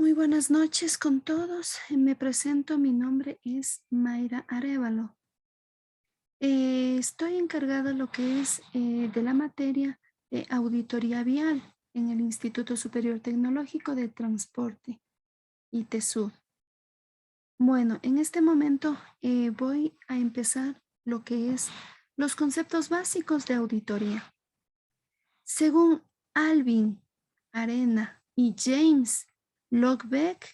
Muy buenas noches con todos. Me presento, mi nombre es Mayra Arévalo. Estoy encargada de lo que es de la materia de auditoría vial en el Instituto Superior Tecnológico de Transporte, ITESUD. Bueno, en este momento voy a empezar lo que es los conceptos básicos de auditoría. Según Alvin Arena y James Lockbeck,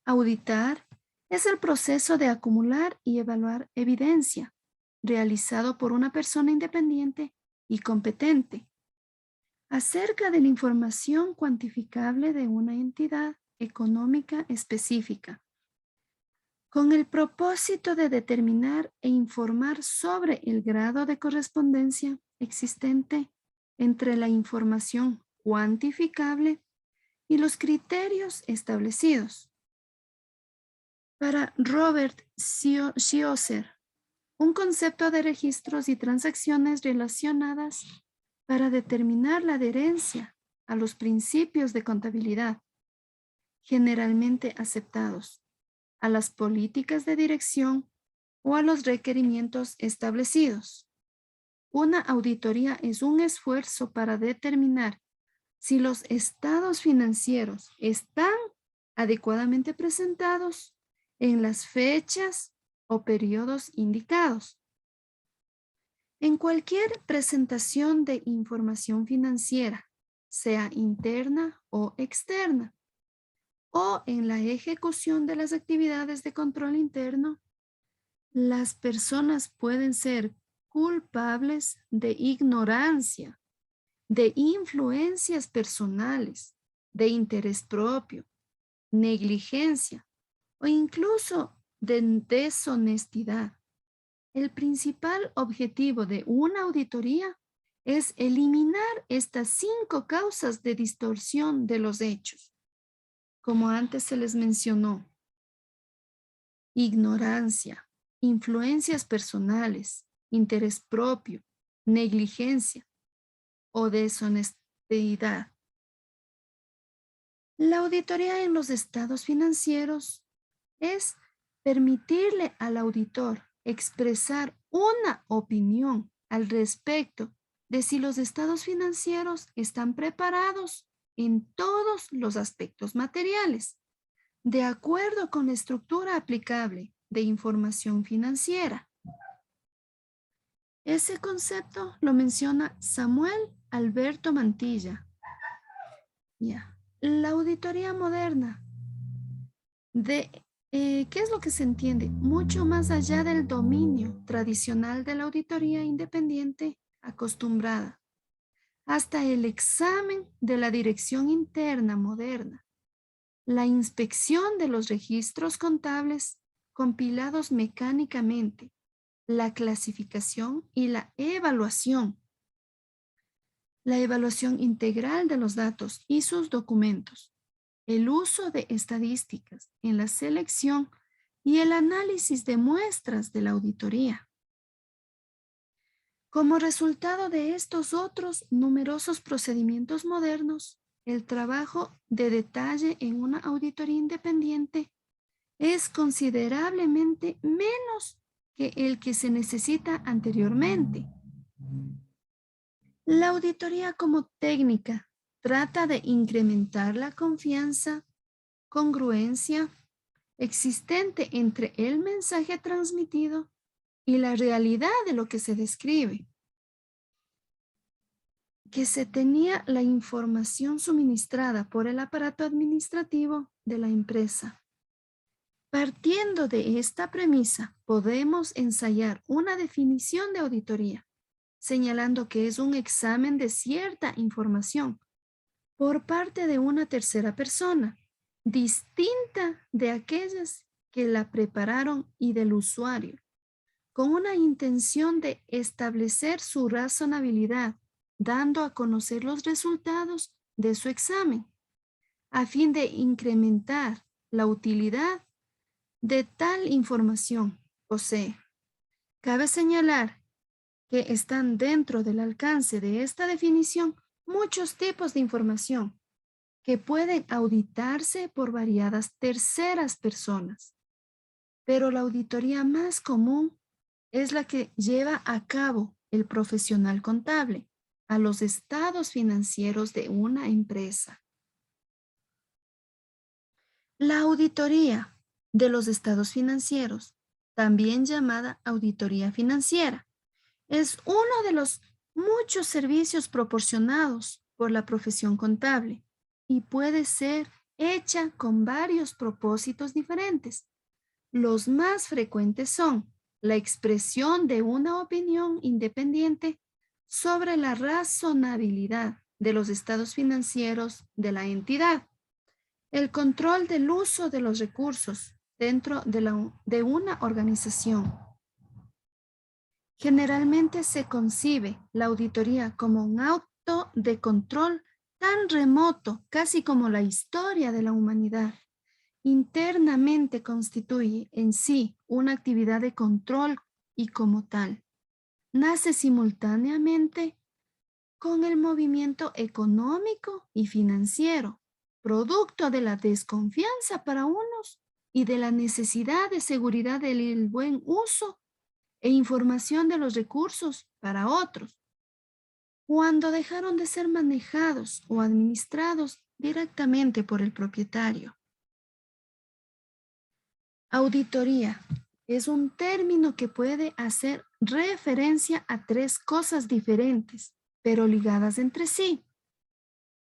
auditar es el proceso de acumular y evaluar evidencia realizado por una persona independiente y competente acerca de la información cuantificable de una entidad económica específica, con el propósito de determinar e informar sobre el grado de correspondencia existente entre la información cuantificable y los criterios establecidos. Para Robert Schlosser, un concepto de registros y transacciones relacionadas para determinar la adherencia a los principios de contabilidad generalmente aceptados, a las políticas de dirección o a los requerimientos establecidos. Una auditoría es un esfuerzo para determinar si los estados financieros están adecuadamente presentados en las fechas o periodos indicados. En cualquier presentación de información financiera, sea interna o externa, o en la ejecución de las actividades de control interno, las personas pueden ser culpables de ignorancia, de influencias personales, de interés propio, negligencia o incluso de deshonestidad. El principal objetivo de una auditoría es eliminar estas 5 causas de distorsión de los hechos. Como antes se les mencionó, ignorancia, influencias personales, interés propio, negligencia o deshonestidad. La auditoría en los estados financieros es permitirle al auditor expresar una opinión al respecto de si los estados financieros están preparados en todos los aspectos materiales, de acuerdo con la estructura aplicable de información financiera. Ese concepto lo menciona Samuel Alberto Mantilla. Ya. La auditoría moderna ¿qué es lo que se entiende? Mucho más allá del dominio tradicional de la auditoría independiente acostumbrada, hasta el examen de la dirección interna moderna, la inspección de los registros contables compilados mecánicamente, la clasificación y la evaluación integral de los datos y sus documentos, el uso de estadísticas en la selección y el análisis de muestras de la auditoría. Como resultado de estos otros numerosos procedimientos modernos, el trabajo de detalle en una auditoría independiente es considerablemente menos que el que se necesita anteriormente. La auditoría como técnica trata de incrementar la confianza, congruencia existente entre el mensaje transmitido y la realidad de lo que se describe, que se tenía la información suministrada por el aparato administrativo de la empresa. Partiendo de esta premisa, podemos ensayar una definición de auditoría, señalando que es un examen de cierta información por parte de una tercera persona, distinta de aquellas que la prepararon y del usuario, con una intención de establecer su razonabilidad, dando a conocer los resultados de su examen, a fin de incrementar la utilidad de tal información posee. Cabe señalar que están dentro del alcance de esta definición muchos tipos de información, que pueden auditarse por variadas terceras personas. Pero la auditoría más común es la que lleva a cabo el profesional contable a los estados financieros de una empresa. La auditoría de los estados financieros, también llamada auditoría financiera, es uno de los muchos servicios proporcionados por la profesión contable y puede ser hecha con varios propósitos diferentes. Los más frecuentes son la expresión de una opinión independiente sobre la razonabilidad de los estados financieros de la entidad, el control del uso de los recursos dentro de una organización. Generalmente se concibe la auditoría como un acto de control tan remoto, casi como la historia de la humanidad. Internamente constituye en sí una actividad de control y como tal, nace simultáneamente con el movimiento económico y financiero, producto de la desconfianza para unos y de la necesidad de seguridad del buen uso e información de los recursos para otros, cuando dejaron de ser manejados o administrados directamente por el propietario. Auditoría es un término que puede hacer referencia a tres cosas diferentes, pero ligadas entre sí.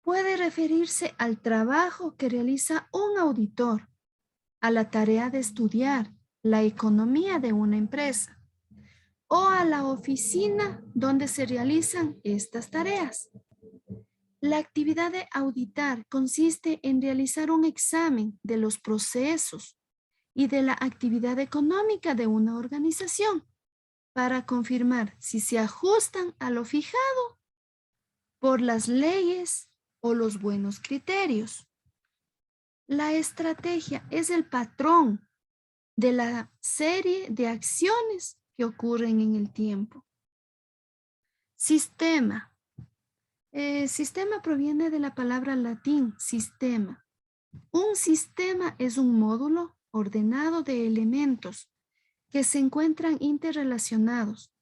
Puede referirse al trabajo que realiza un auditor, a la tarea de estudiar la economía de una empresa o a la oficina donde se realizan estas tareas. La actividad de auditar consiste en realizar un examen de los procesos y de la actividad económica de una organización para confirmar si se ajustan a lo fijado por las leyes o los buenos criterios. La estrategia es el patrón de la serie de acciones que ocurren en el tiempo. Sistema. Sistema proviene de la palabra latín sistema. Un sistema es un módulo ordenado de elementos que se encuentran interrelacionados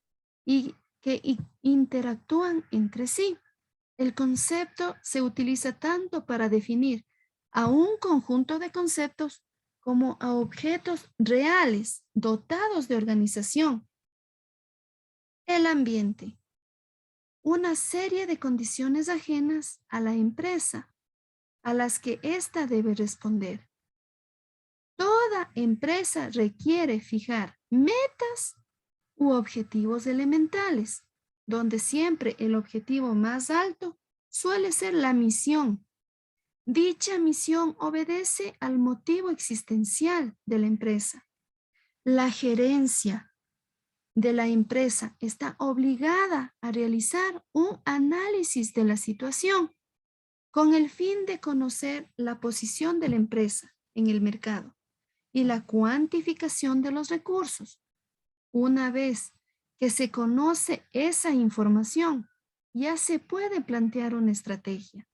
y que interactúan entre sí. El concepto se utiliza tanto para definir a un conjunto de conceptos como a objetos reales dotados de organización. El ambiente. Una serie de condiciones ajenas a la empresa a las que ésta debe responder. Toda empresa requiere fijar metas u objetivos elementales, donde siempre el objetivo más alto suele ser la misión. Dicha misión obedece al motivo existencial de la empresa. La gerencia de la empresa está obligada a realizar un análisis de la situación con el fin de conocer la posición de la empresa en el mercado y la cuantificación de los recursos. Una vez que se conoce esa información, ya se puede plantear una estrategia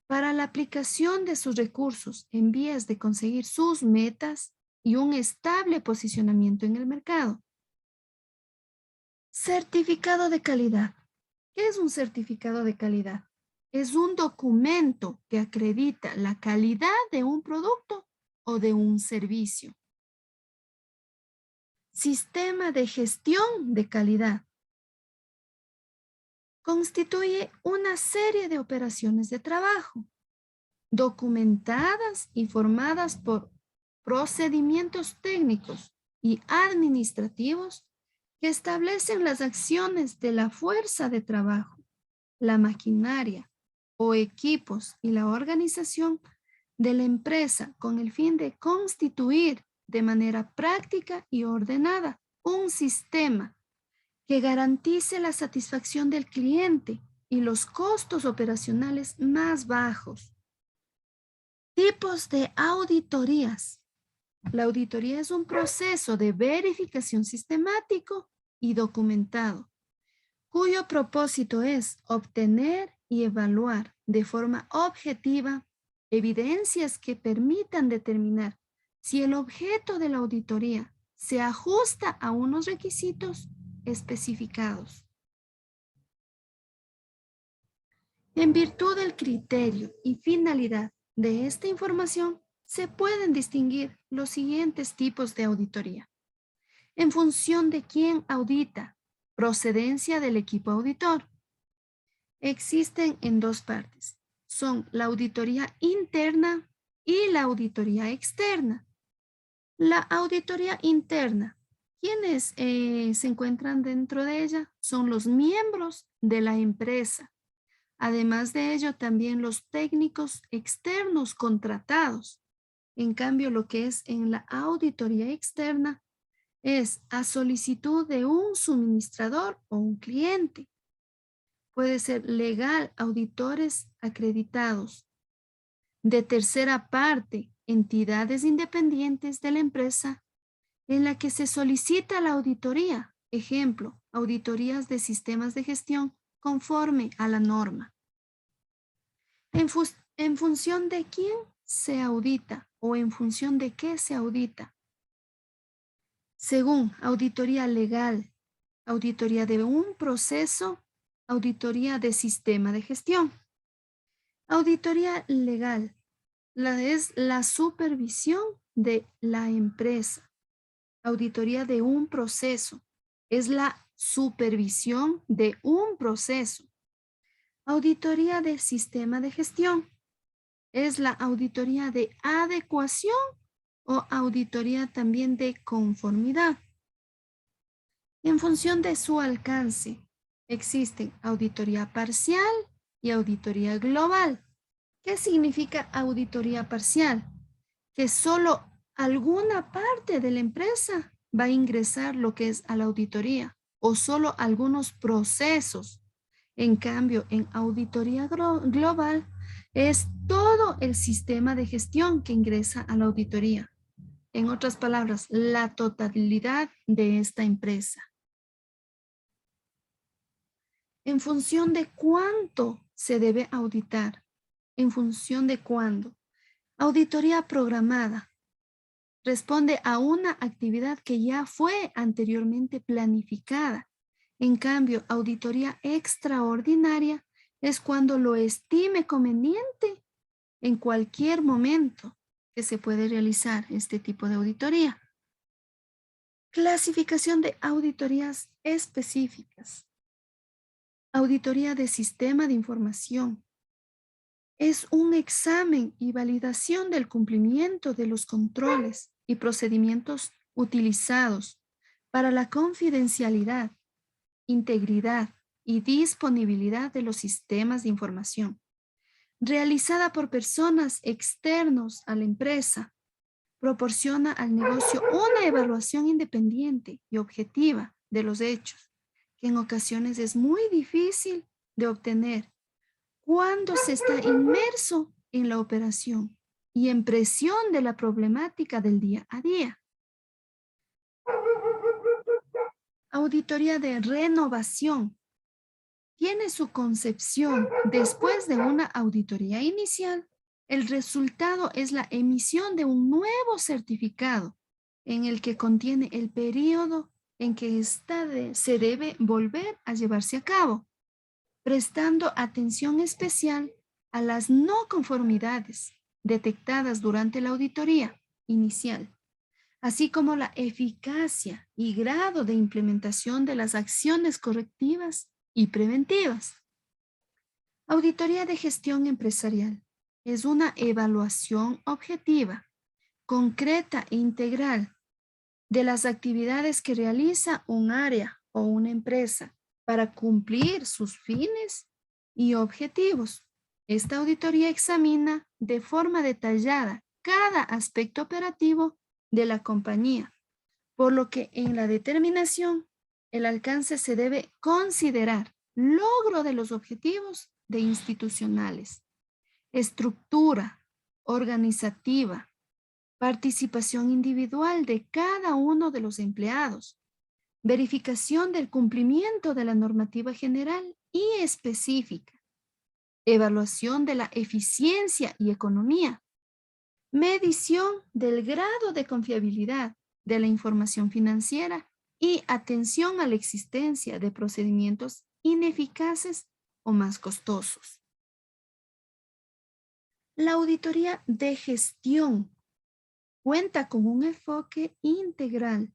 para la aplicación de sus recursos en vías de conseguir sus metas y un estable posicionamiento en el mercado. Certificado de calidad. ¿Qué es un certificado de calidad? Es un documento que acredita la calidad de un producto o de un servicio. Sistema de gestión de calidad. Constituye una serie de operaciones de trabajo, documentadas y formadas por procedimientos técnicos y administrativos que establecen las acciones de la fuerza de trabajo, la maquinaria o equipos y la organización de la empresa con el fin de constituir de manera práctica y ordenada un sistema que garantice la satisfacción del cliente y los costos operacionales más bajos. Tipos de auditorías. La auditoría es un proceso de verificación sistemático y documentado, cuyo propósito es obtener y evaluar de forma objetiva evidencias que permitan determinar si el objeto de la auditoría se ajusta a unos requisitos especificados. En virtud del criterio y finalidad de esta información, se pueden distinguir los siguientes tipos de auditoría. En función de quién audita, procedencia del equipo auditor. Existen en dos partes. Son la auditoría interna y la auditoría externa. La auditoría interna, ¿quiénes se encuentran dentro de ella? Son los miembros de la empresa. Además de ello, también los técnicos externos contratados. En cambio, lo que es en la auditoría externa es a solicitud de un suministrador o un cliente. Puede ser legal, auditores acreditados. De tercera parte, entidades independientes de la empresa en la que se solicita la auditoría. Ejemplo, auditorías de sistemas de gestión conforme a la norma. En función de quién se audita o en función de qué se audita. Según auditoría legal, auditoría de un proceso, auditoría de sistema de gestión. Auditoría legal es la supervisión de la empresa. Auditoría de un proceso es la supervisión de un proceso. Auditoría de sistema de gestión es la auditoría de adecuación o auditoría también de conformidad. En función de su alcance, existen auditoría parcial y auditoría global. ¿Qué significa auditoría parcial? Que solo alguna parte de la empresa va a ingresar lo que es a la auditoría o solo algunos procesos. En cambio, en auditoría global es todo el sistema de gestión que ingresa a la auditoría. En otras palabras, la totalidad de esta empresa. En función de cuánto se debe auditar, en función de cuándo. Auditoría programada responde a una actividad que ya fue anteriormente planificada. En cambio, auditoría extraordinaria es cuando lo estime conveniente en cualquier momento que se puede realizar este tipo de auditoría. Clasificación de auditorías específicas. Auditoría de sistema de información. Es un examen y validación del cumplimiento de los controles y procedimientos utilizados para la confidencialidad, integridad y disponibilidad de los sistemas de información, realizada por personas externos a la empresa, proporciona al negocio una evaluación independiente y objetiva de los hechos, que en ocasiones es muy difícil de obtener cuando se está inmerso en la operación y en presión de la problemática del día a día. Auditoría de renovación. Tiene su concepción después de una auditoría inicial. El resultado es la emisión de un nuevo certificado en el que contiene el periodo en que se debe volver a llevarse a cabo, prestando atención especial a las no conformidades detectadas durante la auditoría inicial, así como la eficacia y grado de implementación de las acciones correctivas y preventivas. Auditoría de gestión empresarial es una evaluación objetiva, concreta e integral de las actividades que realiza un área o una empresa para cumplir sus fines y objetivos. Esta auditoría examina de forma detallada cada aspecto operativo de la compañía, por lo que en la determinación el alcance se debe considerar logro de los objetivos de institucionales, estructura organizativa, participación individual de cada uno de los empleados, verificación del cumplimiento de la normativa general y específica, evaluación de la eficiencia y economía, medición del grado de confiabilidad de la información financiera y atención a la existencia de procedimientos ineficaces o más costosos. La auditoría de gestión cuenta con un enfoque integral.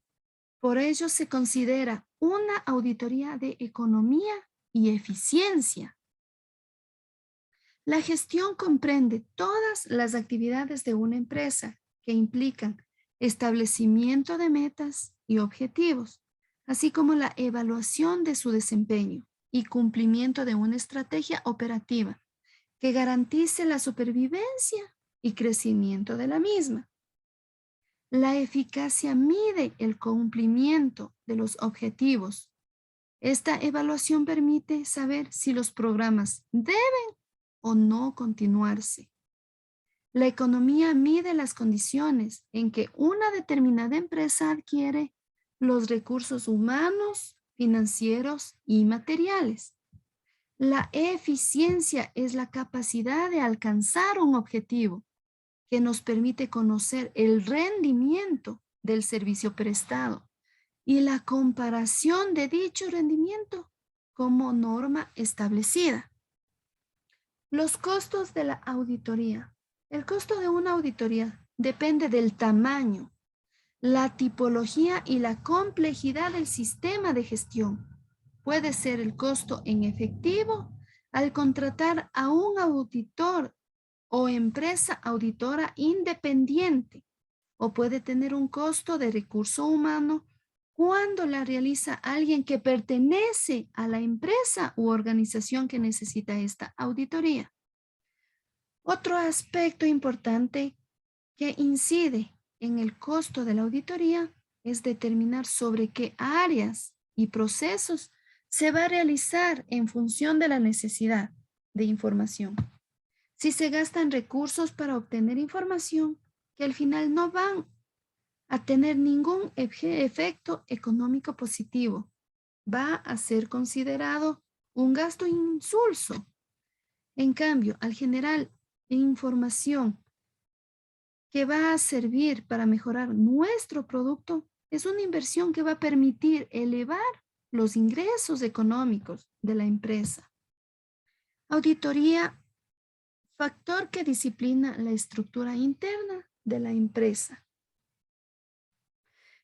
Por ello se considera una auditoría de economía y eficiencia. La gestión comprende todas las actividades de una empresa que implican establecimiento de metas y objetivos, así como la evaluación de su desempeño y cumplimiento de una estrategia operativa que garantice la supervivencia y crecimiento de la misma. La eficacia mide el cumplimiento de los objetivos. Esta evaluación permite saber si los programas deben o no continuarse. La economía mide las condiciones en que una determinada empresa adquiere los recursos humanos, financieros y materiales. La eficiencia es la capacidad de alcanzar un objetivo que nos permite conocer el rendimiento del servicio prestado y la comparación de dicho rendimiento como norma establecida. Los costos de la auditoría. El costo de una auditoría depende del tamaño, la tipología y la complejidad del sistema de gestión. Puede ser el costo en efectivo al contratar a un auditor o empresa auditora independiente, o puede tener un costo de recurso humano cuando la realiza alguien que pertenece a la empresa u organización que necesita esta auditoría. Otro aspecto importante que incide en el costo de la auditoría es determinar sobre qué áreas y procesos se va a realizar en función de la necesidad de información. Si se gastan recursos para obtener información que al final no van a tener ningún efecto económico positivo, va a ser considerado un gasto insulso. En cambio, al generar información que va a servir para mejorar nuestro producto, es una inversión que va a permitir elevar los ingresos económicos de la empresa. Auditoría, factor que disciplina la estructura interna de la empresa.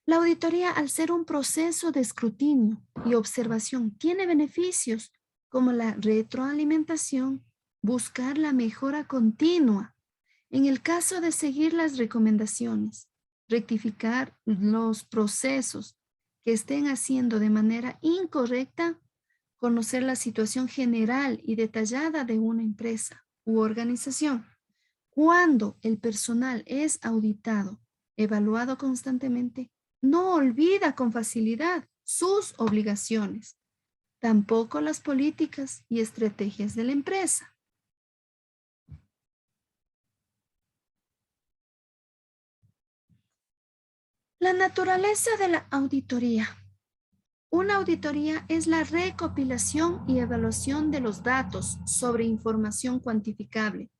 La auditoría, al ser un proceso de escrutinio y observación, tiene beneficios como la retroalimentación, buscar la mejora continua. En el caso de seguir las recomendaciones, rectificar los procesos que estén haciendo de manera incorrecta, conocer la situación general y detallada de una empresa u organización. Cuando el personal es auditado, evaluado constantemente, no olvida con facilidad sus obligaciones, tampoco las políticas y estrategias de la empresa. La naturaleza de la auditoría. Una auditoría es la recopilación y evaluación de los datos sobre información cuantificable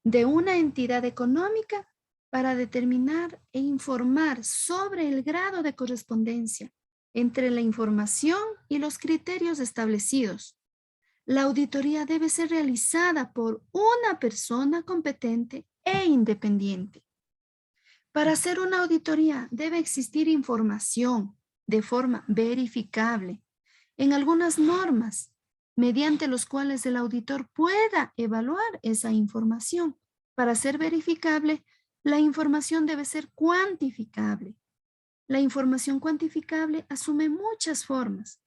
de una entidad económica para determinar e informar sobre el grado de correspondencia entre la información y los criterios establecidos. La auditoría debe ser realizada por una persona competente e independiente. Para hacer una auditoría debe existir información de forma verificable en algunas normas, mediante los cuales el auditor pueda evaluar esa información. Para ser verificable, la información debe ser cuantificable. La información cuantificable asume muchas formas.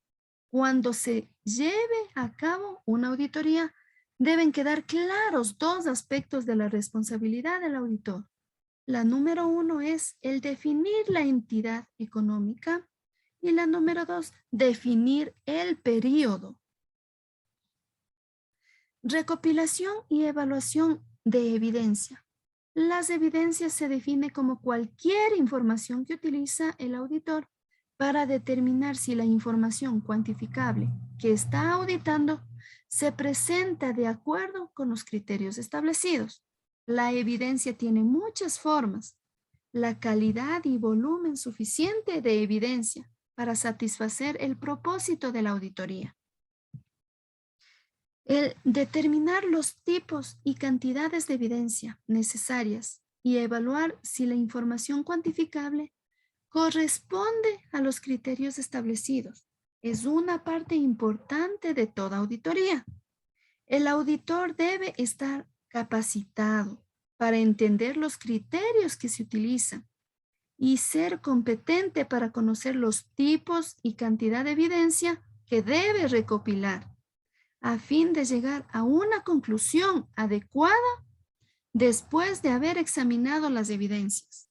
Cuando se lleve a cabo una auditoría, deben quedar claros dos aspectos de la responsabilidad del auditor. La número 1 es el definir la entidad económica y la número 2, definir el periodo. Recopilación y evaluación de evidencia. Las evidencias se define como cualquier información que utiliza el auditor para determinar si la información cuantificable que está auditando se presenta de acuerdo con los criterios establecidos. La evidencia tiene muchas formas. La calidad y volumen suficiente de evidencia para satisfacer el propósito de la auditoría. El determinar los tipos y cantidades de evidencia necesarias y evaluar si la información cuantificable corresponde a los criterios establecidos es una parte importante de toda auditoría. El auditor debe estar capacitado para entender los criterios que se utilizan y ser competente para conocer los tipos y cantidad de evidencia que debe recopilar a fin de llegar a una conclusión adecuada después de haber examinado las evidencias.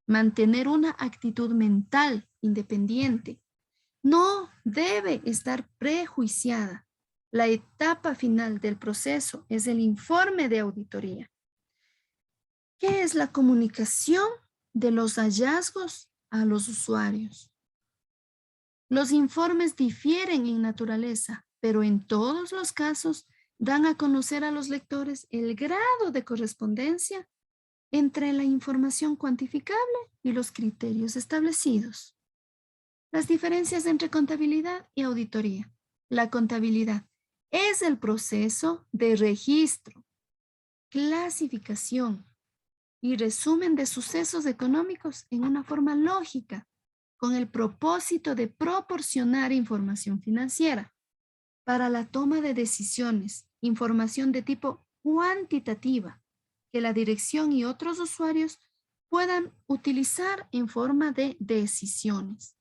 Mantener una actitud mental independiente no debe estar prejuiciada. La etapa final del proceso es el informe de auditoría. ¿Qué es la comunicación de los hallazgos a los usuarios? Los informes difieren en naturaleza, pero en todos los casos dan a conocer a los lectores el grado de correspondencia entre la información cuantificable y los criterios establecidos. Las diferencias entre contabilidad y auditoría. La contabilidad es el proceso de registro, clasificación y resumen de sucesos económicos en una forma lógica, con el propósito de proporcionar información financiera para la toma de decisiones, información de tipo cuantitativa, que la dirección y otros usuarios puedan utilizar en forma de decisiones.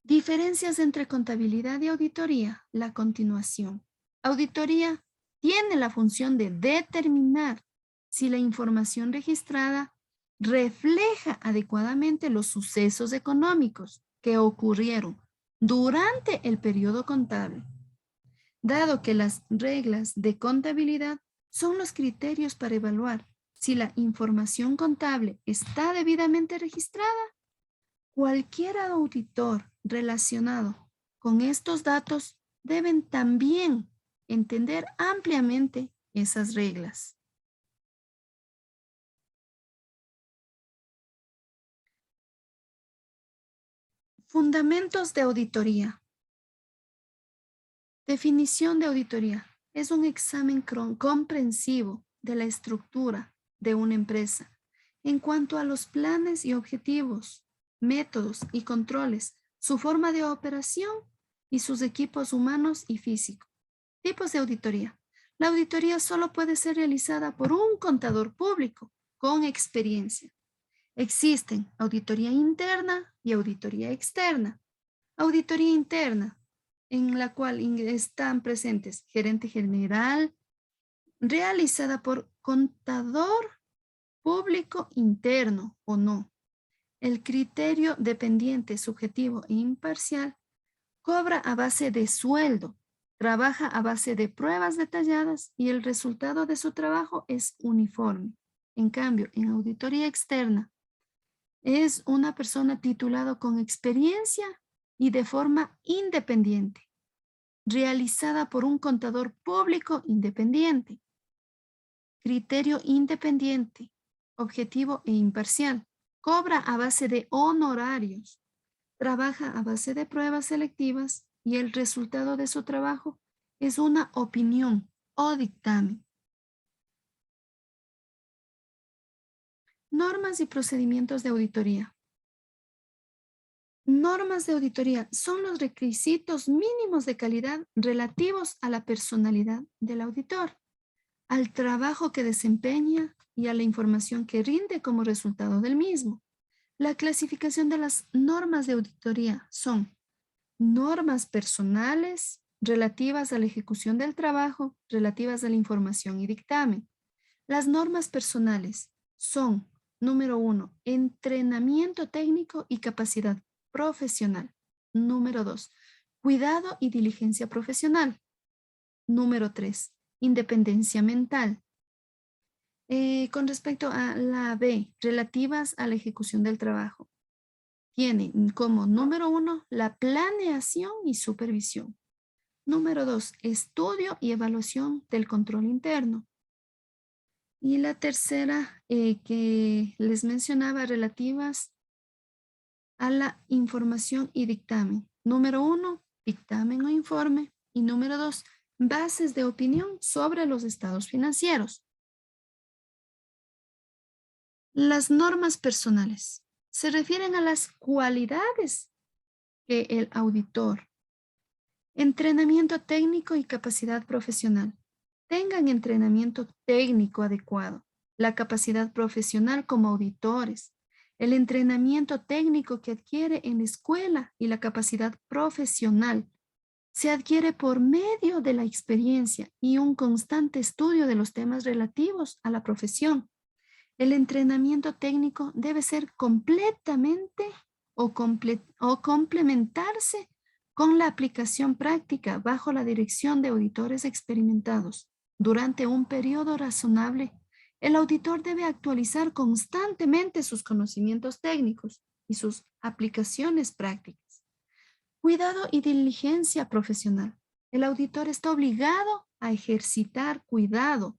Diferencias entre contabilidad y auditoría, la continuación. Auditoría tiene la función de determinar si la información registrada refleja adecuadamente los sucesos económicos que ocurrieron durante el periodo contable. Dado que las reglas de contabilidad son los criterios para evaluar si la información contable está debidamente registrada, cualquier auditor relacionado con estos datos deben también entender ampliamente esas reglas. Fundamentos de auditoría. Definición de auditoría. Es un examen comprensivo de la estructura de una empresa en cuanto a los planes y objetivos, métodos y controles, su forma de operación y sus equipos humanos y físicos. Tipos de auditoría. La auditoría solo puede ser realizada por un contador público con experiencia. Existen auditoría interna y auditoría externa. Auditoría interna, en la cual están presentes gerente general, realizada por contador público interno o no. El criterio dependiente, subjetivo e imparcial cobra a base de sueldo, trabaja a base de pruebas detalladas y el resultado de su trabajo es uniforme. En cambio, en auditoría externa, es una persona titulada con experiencia y de forma independiente, realizada por un contador público independiente. Criterio independiente, objetivo e imparcial. Cobra a base de honorarios. Trabaja a base de pruebas selectivas y el resultado de su trabajo es una opinión o dictamen. Normas y procedimientos de auditoría. Normas de auditoría son los requisitos mínimos de calidad relativos a la personalidad del auditor, al trabajo que desempeña y a la información que rinde como resultado del mismo. La clasificación de las normas de auditoría son normas personales relativas a la ejecución del trabajo, relativas a la información y dictamen. Las normas personales son, número 1, entrenamiento técnico y capacidad profesional. Número 2, cuidado y diligencia profesional. Número 3, independencia mental. Con respecto a la B, relativas a la ejecución del trabajo, tiene como número 1 la planeación y supervisión. Número 2, estudio y evaluación del control interno. Y la tercera que les mencionaba relativas a la información y dictamen. Número 1, dictamen o informe. Y número 2, bases de opinión sobre los estados financieros. Las normas personales se refieren a las cualidades que el auditor, entrenamiento técnico y capacidad profesional, tengan entrenamiento técnico adecuado, la capacidad profesional como auditores, el entrenamiento técnico que adquiere en la escuela y la capacidad profesional se adquiere por medio de la experiencia y un constante estudio de los temas relativos a la profesión. El entrenamiento técnico debe ser completamente o complementarse con la aplicación práctica bajo la dirección de auditores experimentados. Durante un periodo razonable, el auditor debe actualizar constantemente sus conocimientos técnicos y sus aplicaciones prácticas. Cuidado y diligencia profesional. El auditor está obligado a ejercitar cuidado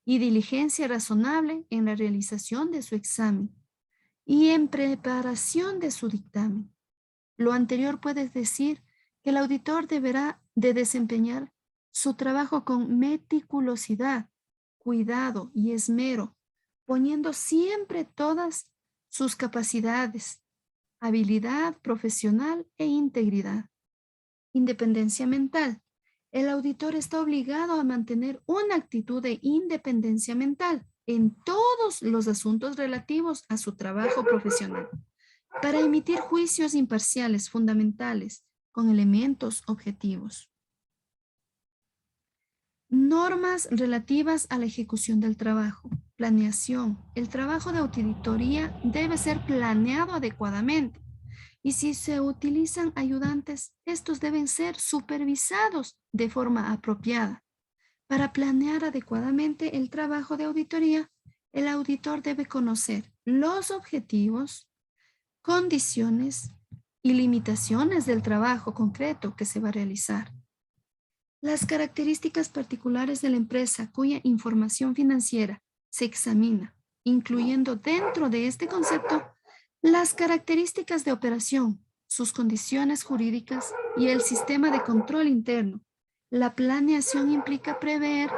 y diligencia razonable en la realización de su examen y en preparación de su dictamen. Lo anterior puede decir que el auditor deberá de desempeñar su trabajo con meticulosidad, cuidado y esmero, poniendo siempre todas sus capacidades, habilidad profesional e integridad. Independencia mental. El auditor está obligado a mantener una actitud de independencia mental en todos los asuntos relativos a su trabajo profesional para emitir juicios imparciales fundamentales con elementos objetivos. Normas relativas a la ejecución del trabajo. Planeación. El trabajo de auditoría debe ser planeado adecuadamente. Y si se utilizan ayudantes, estos deben ser supervisados de forma apropiada. Para planear adecuadamente el trabajo de auditoría, el auditor debe conocer los objetivos, condiciones y limitaciones del trabajo concreto que se va a realizar. Las características particulares de la empresa cuya información financiera se examina, incluyendo dentro de este concepto las características de operación, sus condiciones jurídicas y el sistema de control interno. La planeación implica prever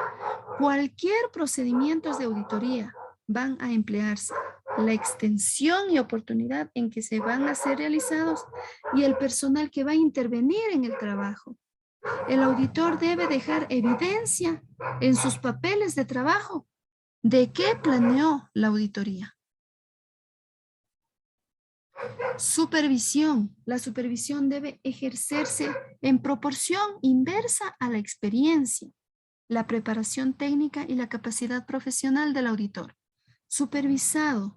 cualquier procedimiento de auditoría van a emplearse, la extensión y oportunidad en que se van a ser realizados y el personal que va a intervenir en el trabajo. El auditor debe dejar evidencia en sus papeles de trabajo de qué planeó la auditoría. Supervisión. La supervisión debe ejercerse en proporción inversa a la experiencia, la preparación técnica y la capacidad profesional del auditor. Supervisado.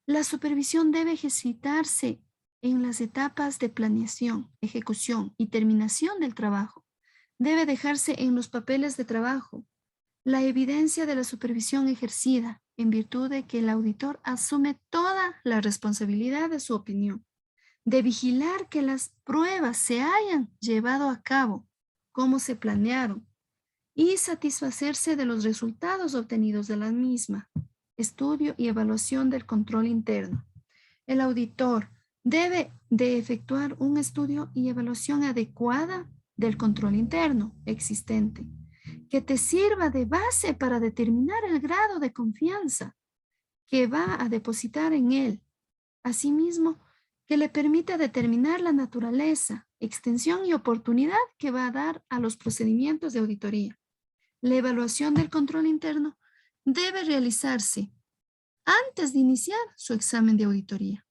La supervisión debe ejercitarse en las etapas de planeación, ejecución y terminación del trabajo. Debe dejarse en los papeles de trabajo la evidencia de la supervisión ejercida en virtud de que el auditor asume toda la responsabilidad de su opinión, de vigilar que las pruebas se hayan llevado a cabo como se planearon y satisfacerse de los resultados obtenidos de la misma. Estudio y evaluación del control interno. El auditor debe de efectuar un estudio y evaluación adecuada del control interno existente, que te sirva de base para determinar el grado de confianza que va a depositar en él. Asimismo, que le permita determinar la naturaleza, extensión y oportunidad que va a dar a los procedimientos de auditoría. La evaluación del control interno debe realizarse antes de iniciar su examen de auditoría.